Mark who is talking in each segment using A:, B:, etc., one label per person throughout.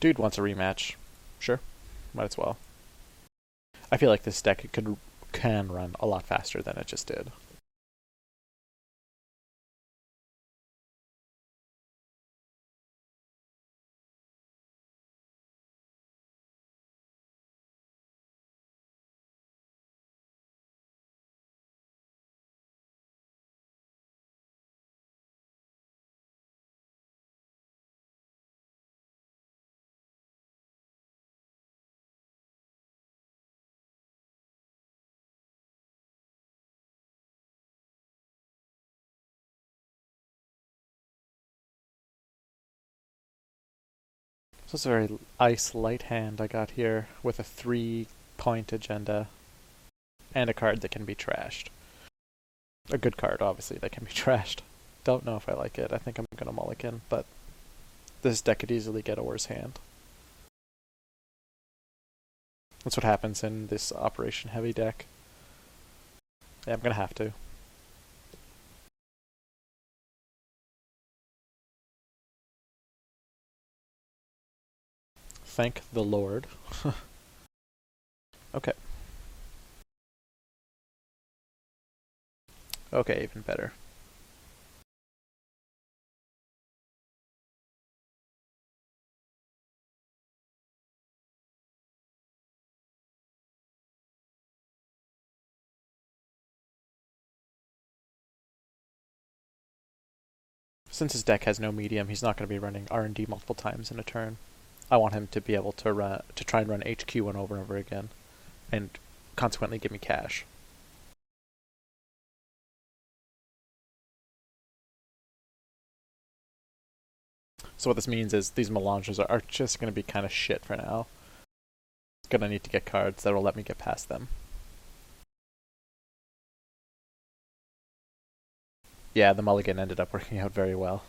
A: Dude wants a rematch. Sure, might as well. I feel like this deck can run a lot faster than it just did. So it's a very ice light hand I got here with a 3-point agenda and a card that can be trashed. A good card, obviously, that can be trashed. Don't know if I like it. I think I'm gonna mulligan, but this deck could easily get a worse hand. That's what happens in this Operation Heavy deck. Yeah, I'm gonna have to. Thank the Lord. Okay. Okay, even better. Since his deck has no medium, he's not going to be running R&D multiple times in a turn. I want him to be able to try and run HQ1 over and over again, and consequently give me cash. So what this means is these melanges are just going to be kind of shit for now. Going to need to get cards that will let me get past them. Yeah, the mulligan ended up working out very well.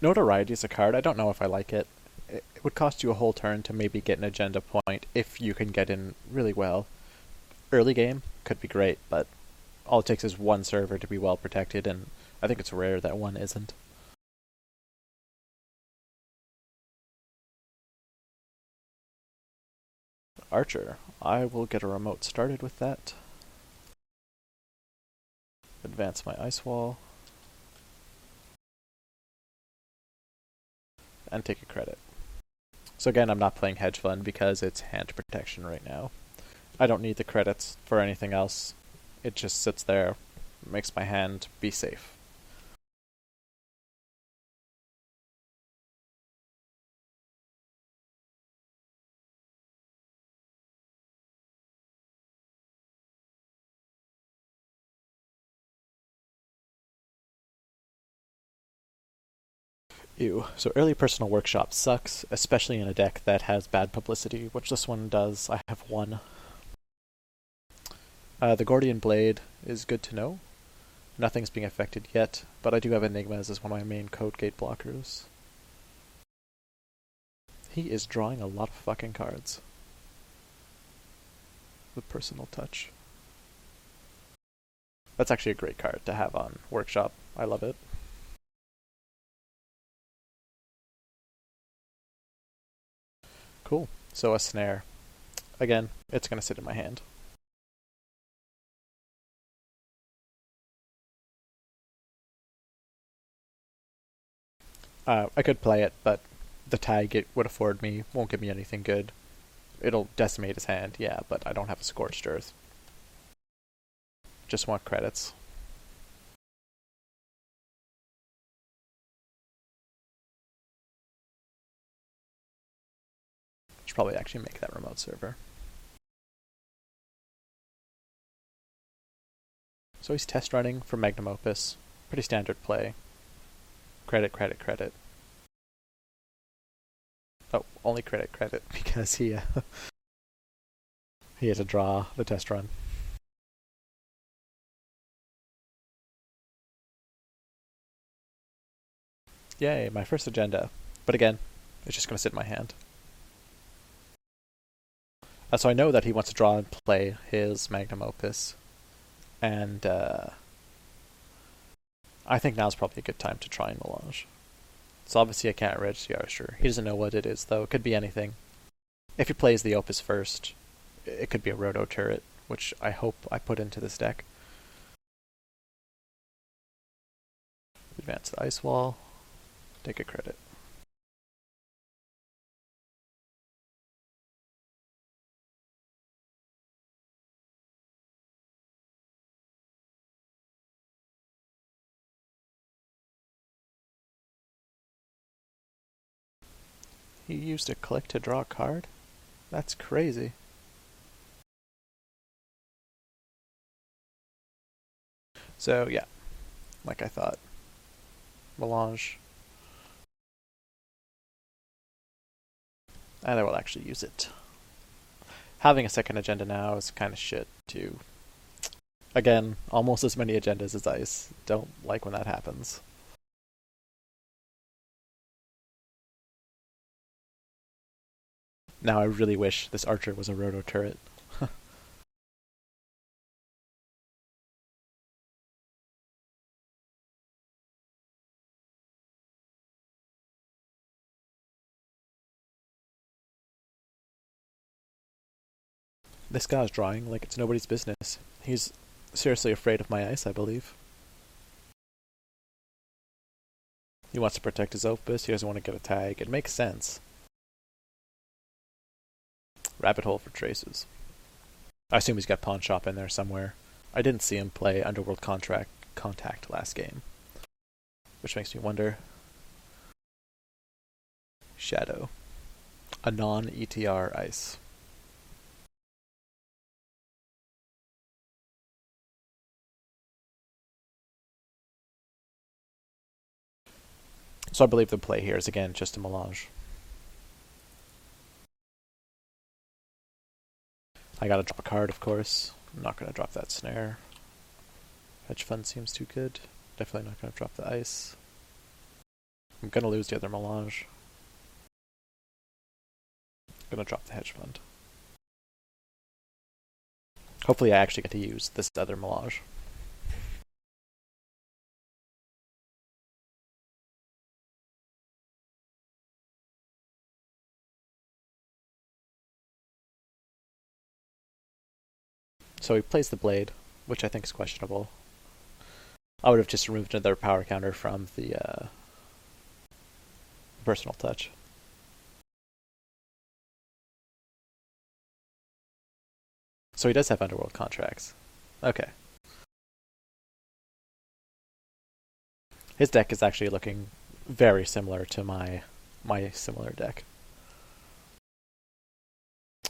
A: Notoriety is a card. I don't know if I like it. It would cost you a whole turn to maybe get an agenda point if you can get in really well. Early game could be great, but all it takes is one server to be well protected, and I think it's rare that one isn't. Archer. I will get a remote started with that. Advance my ice wall. And take a credit. So again, I'm not playing hedge fund because it's hand protection right now. I don't need the credits for anything else. It just sits there, makes my hand be safe. Ew. So early personal workshop sucks, especially in a deck that has bad publicity, which this one does. I have one. The Gordian Blade is good to know. Nothing's being affected yet, but I do have Enigmas as one of my main code gate blockers. He is drawing a lot of fucking cards. With personal touch. That's actually a great card to have on workshop. I love it. Cool. So a snare. Again, it's going to sit in my hand. I could play it, but the tag it would afford me won't give me anything good. It'll decimate his hand, yeah, but I don't have a Scorched Earth. Just want credits. Should probably actually make that remote server. So he's test running for Magnum Opus. Pretty standard play. Credit, credit, credit. Oh, only credit, credit, because he had to draw the test run. Yay, my first agenda. But again, it's just going to sit in my hand. So I know that he wants to draw and play his magnum opus, and I think now's probably a good time to try and melange. So obviously I can't red Yarshur. He doesn't know what it is though. It could be anything. If he plays the opus first, it could be a roto turret, which I hope I put into this deck. Advance the ice wall. Take a credit. He used a click to draw a card? That's crazy. So yeah, like I thought. Melange. And I will actually use it. Having a second agenda now is kind of shit too. Again, almost as many agendas as ice. Don't like when that happens. Now I really wish this archer was a roto turret. This guy's drawing like it's nobody's business. He's seriously afraid of my ice, I believe. He wants to protect his opus, he doesn't want to get a tag. It makes sense. Rabbit hole for traces. I assume he's got pawn shop in there somewhere. I didn't see him play Underworld Contact last game, which makes me wonder. Shadow. A non-ETR ice. So I believe the play here is again just a melange. I gotta drop a card, of course. I'm not gonna drop that snare. Hedge fund seems too good. Definitely not gonna drop the ice. I'm gonna lose the other melange. Gonna drop the hedge fund. Hopefully I actually get to use this other melange. So he plays the blade, which I think is questionable. I would have just removed another power counter from the personal touch. So he does have Underworld contracts. Okay. His deck is actually looking very similar to my similar deck.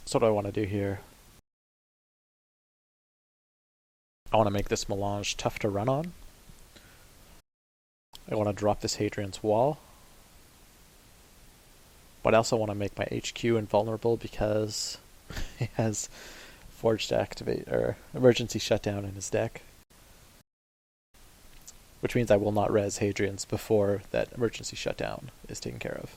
A: So what do I want to do here? I want to make this melange tough to run on. I want to drop this Hadrian's Wall. But I also want to make my HQ invulnerable because he has Forged Activate or Emergency Shutdown in his deck. Which means I will not res Hadrian's before that Emergency Shutdown is taken care of.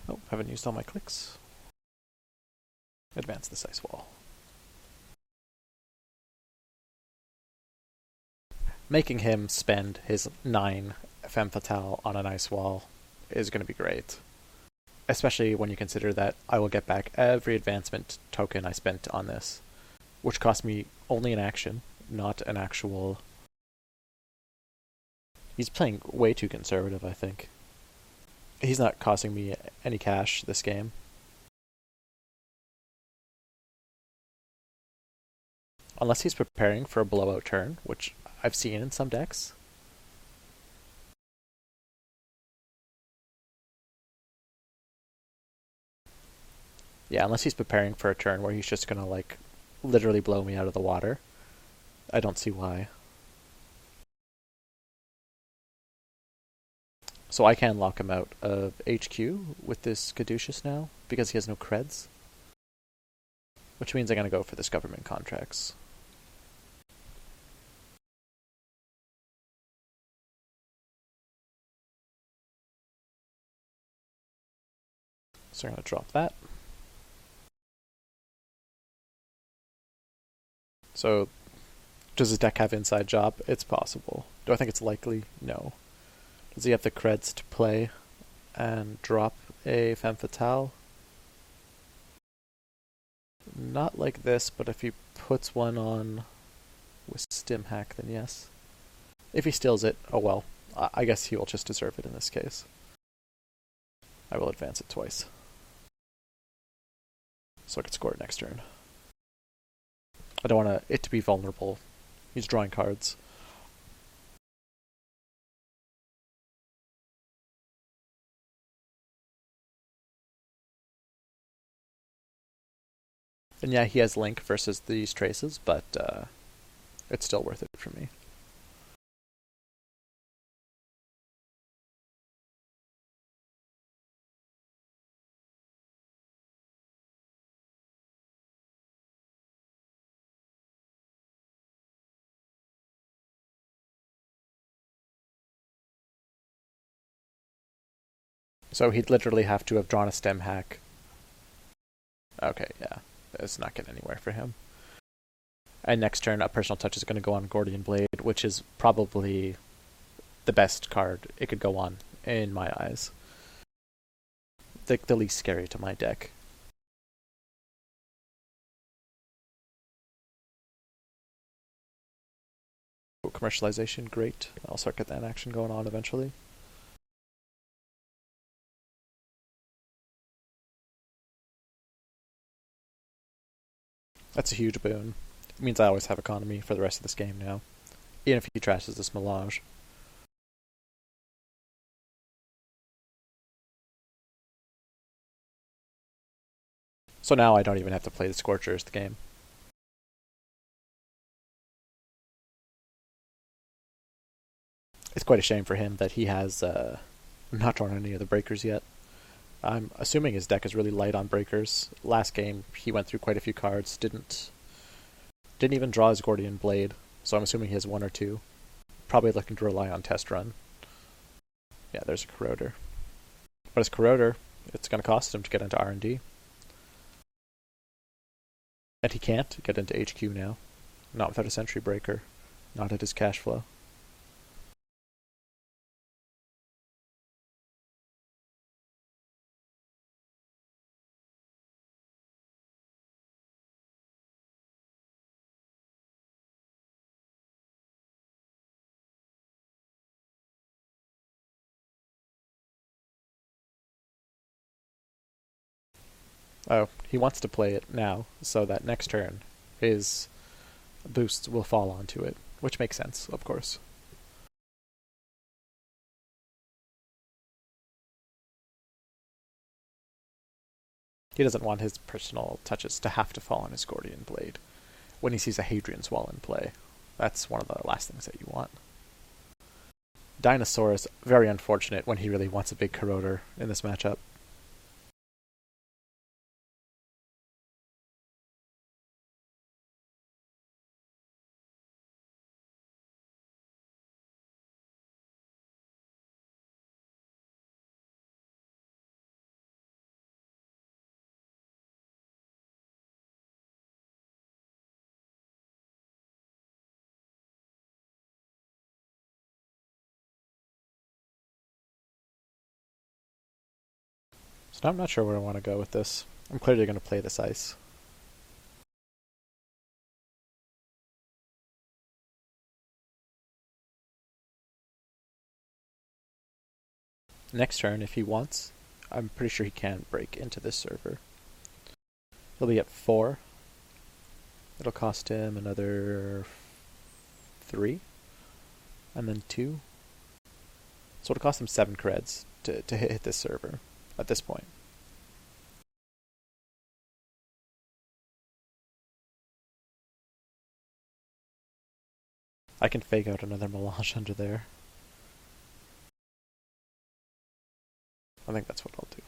A: Oh, haven't used all my clicks. Advance this ice wall. Making him spend his 9 Femme Fatale on an ice wall is going to be great. Especially when you consider that I will get back every advancement token I spent on this, which cost me only an action, not an actual... He's playing way too conservative, I think. He's not costing me any cash this game. Unless he's preparing for a blowout turn, which I've seen in some decks. Yeah, unless he's preparing for a turn where he's just gonna, like, literally blow me out of the water. I don't see why. So I can lock him out of HQ with this Caduceus now, because he has no creds. Which means I'm going to go for this government contracts. So I'm going to drop that. So, does his deck have inside job? It's possible. Do I think it's likely? No. Does he have the creds to play and drop a femme fatale? Not like this, but if he puts one on with stim hack, then yes. If he steals it, oh well. I guess he will just deserve it in this case. I will advance it twice. So I can score it next turn. I don't want it to be vulnerable. He's drawing cards. And yeah, he has Link versus these traces, but it's still worth it for me. So he'd literally have to have drawn a stem hack. Okay, yeah. It's not getting anywhere for him. And next turn, a personal touch is going to go on Gordian Blade, which is probably the best card it could go on, in my eyes. The least scary to my deck. Commercialization, great. I'll start get that action going on eventually. That's a huge boon. It means I always have economy for the rest of this game now. Even if he trashes this Melange. So now I don't even have to play the Scorchers the game. It's quite a shame for him that he has not drawn any of the breakers yet. I'm assuming his deck is really light on breakers. Last game he went through quite a few cards, didn't even draw his Gordian Blade, so I'm assuming he has one or two. Probably looking to rely on Test Run. Yeah, there's a Corroder. But his Corroder, it's going to cost him to get into R&D. And he can't get into HQ now. Not without a Sentry Breaker. Not at his cash flow. Oh, he wants to play it now, so that next turn his boosts will fall onto it, which makes sense, of course. He doesn't want his personal touches to have to fall on his Gordian Blade when he sees a Hadrian's Wall in play. That's one of the last things that you want. Dinosaur is very unfortunate when he really wants a big Corroder in this matchup. So now I'm not sure where I want to go with this. I'm clearly going to play this ice. Next turn, if he wants, I'm pretty sure he can break into this server. He'll be at 4. It'll cost him another 3. And then 2. So it'll cost him 7 creds to hit this server at this point. I can fake out another Melange under there. I think that's what I'll do.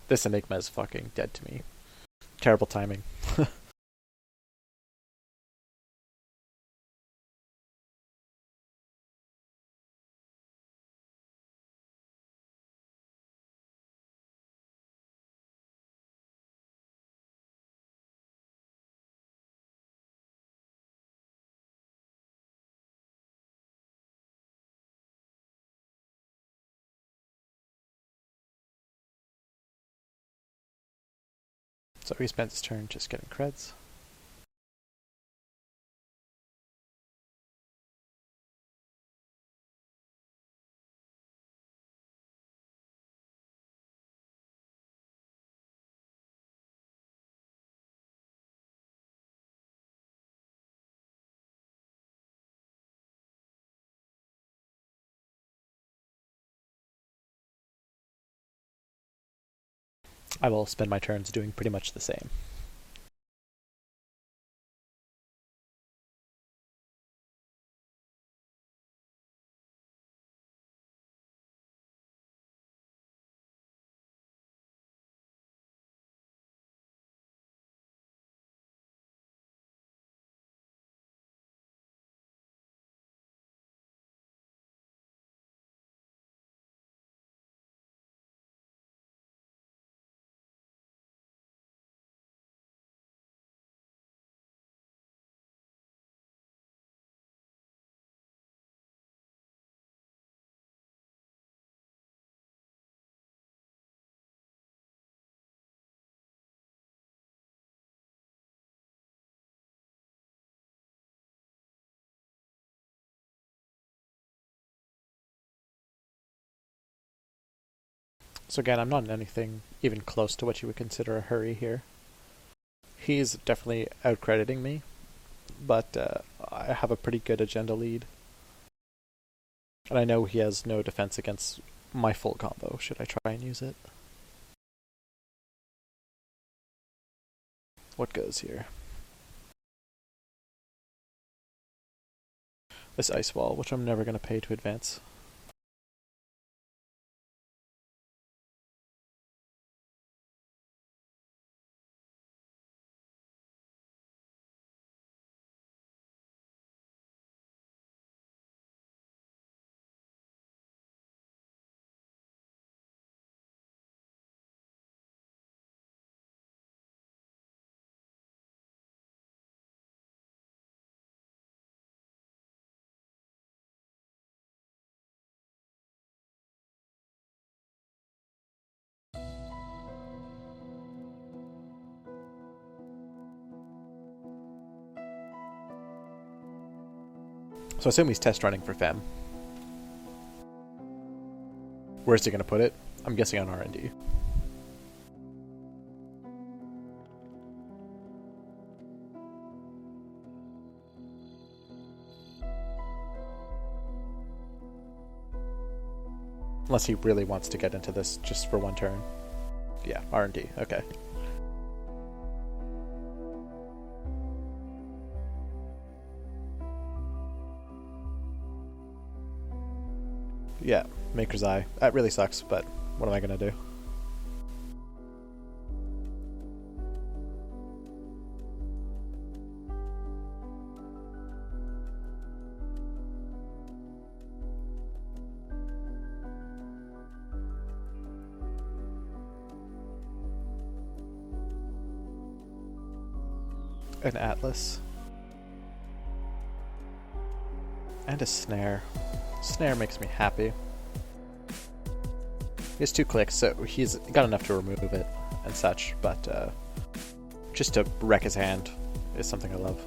A: This Enigma is fucking dead to me. Terrible timing. So he spends his turn just getting creds. I will spend my turns doing pretty much the same. So again, I'm not in anything even close to what you would consider a hurry here. He's definitely outcrediting me, but I have a pretty good agenda lead. And I know he has no defense against my full combo, should I try and use it. What goes here? This ice wall, which I'm never going to pay to advance. So I assume he's test running for Fem. Where's he going to put it? I'm guessing on R&D. Unless he really wants to get into this just for one turn. Yeah, R&D, okay. Yeah, Maker's Eye. That really sucks, but what am I gonna do? An Atlas. And a Snare. Snare makes me happy. He has 2 clicks, so he's got enough to remove it and such, but just to wreck his hand is something I love.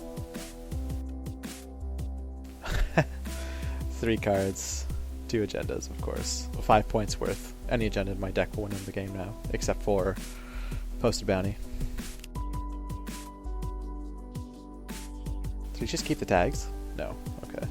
A: 3 cards, 2 agendas, of course. 5 points worth any agenda in my deck will win in the game now, except for Posted Bounty. Did we just keep the tags? No. Okay.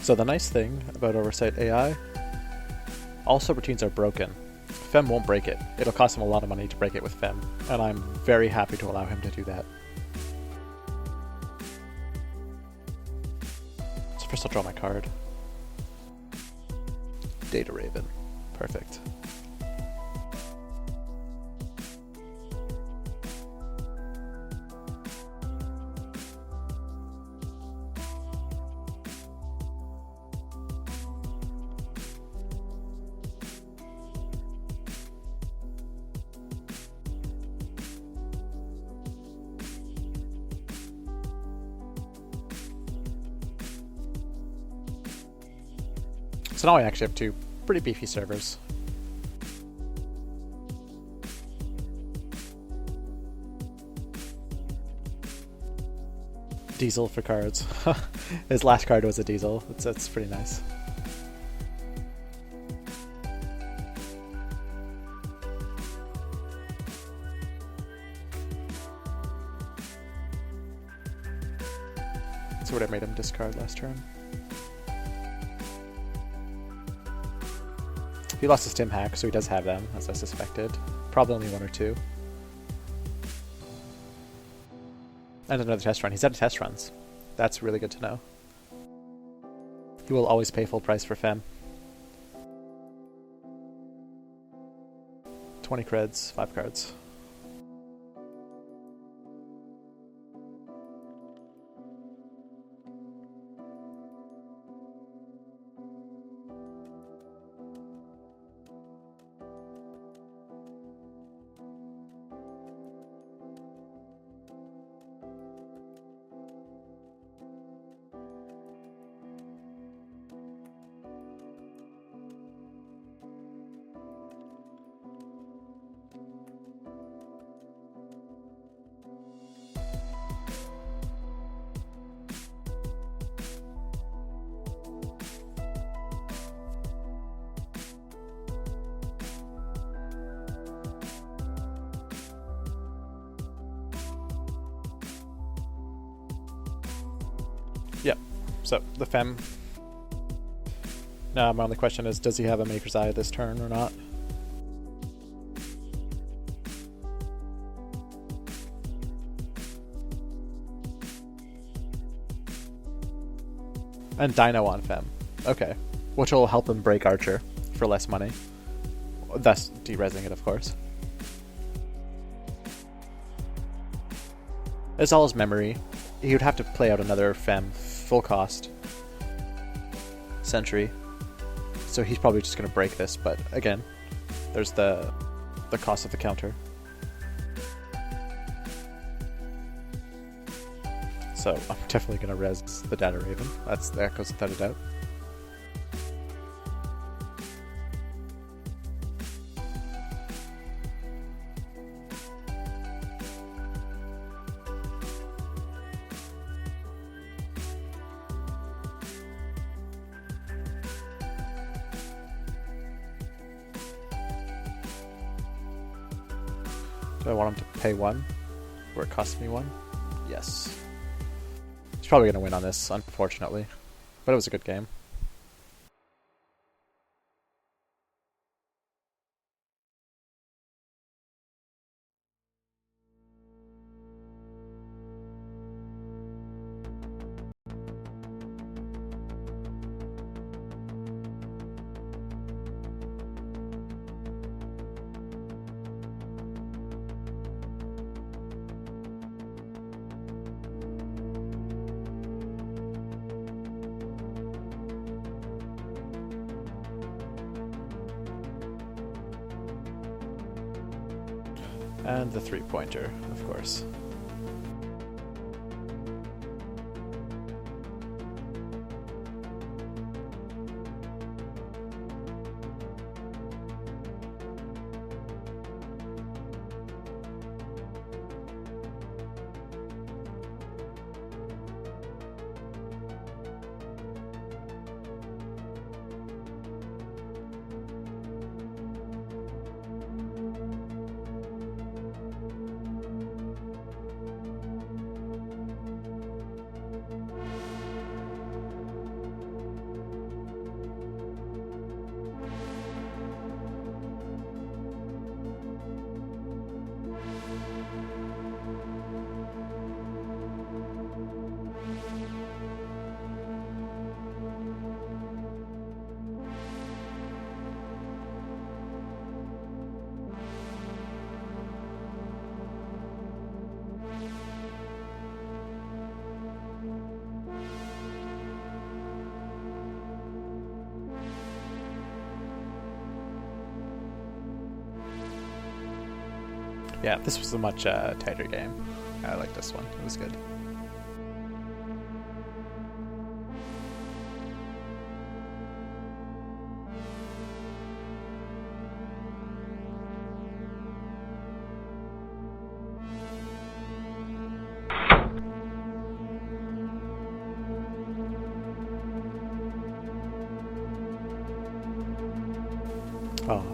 A: So the nice thing about Oversight AI, all subroutines are broken. Fem won't break it. It'll cost him a lot of money to break it with Fem, and I'm very happy to allow him to do that. So first I'll draw my card. Data Raven. Perfect. So now I actually have two pretty beefy servers. Diesel for cards. His last card was a diesel. That's pretty nice. That's what I made him discard last turn. He lost his Stim Hack, so he does have them, as I suspected. Probably only one or two. And another test run. He's out of test runs. That's really good to know. He will always pay full price for Fem. 20 creds, 5 cards. Yep. So the Fem. Now my only question is, does he have a Maker's Eye this turn or not? And Dino on Fem. Okay. Which will help him break Archer for less money. Thus de-resing it, of course. It's all his memory. He would have to play out another Fem full cost Sentry. So he's probably just going to break this, but again, there's the cost of the counter. So I'm definitely going to res the Data Raven. That goes without a doubt. Do I want him to pay 1 where it costs me 1? Yes. He's probably going to win on this, unfortunately. But it was a good game. And the 3-pointer, of course. Yeah, this was a much tighter game. I like this one. It was good. Oh,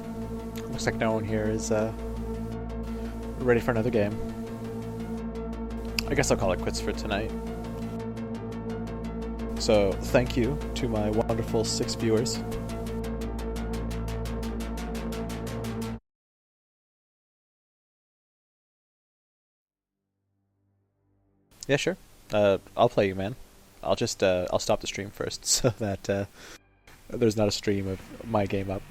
A: looks like no one here is ready for another game. I guess I'll call it quits for tonight. So, thank you to my wonderful 6 viewers. Yeah, sure. I'll play you, man. I'll just I'll stop the stream first so that there's not a stream of my game up.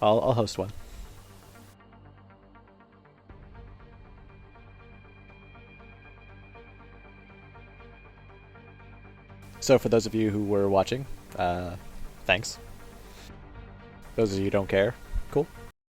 A: I'll host one. So for those of you who were watching, thanks. Those of you who don't care, cool.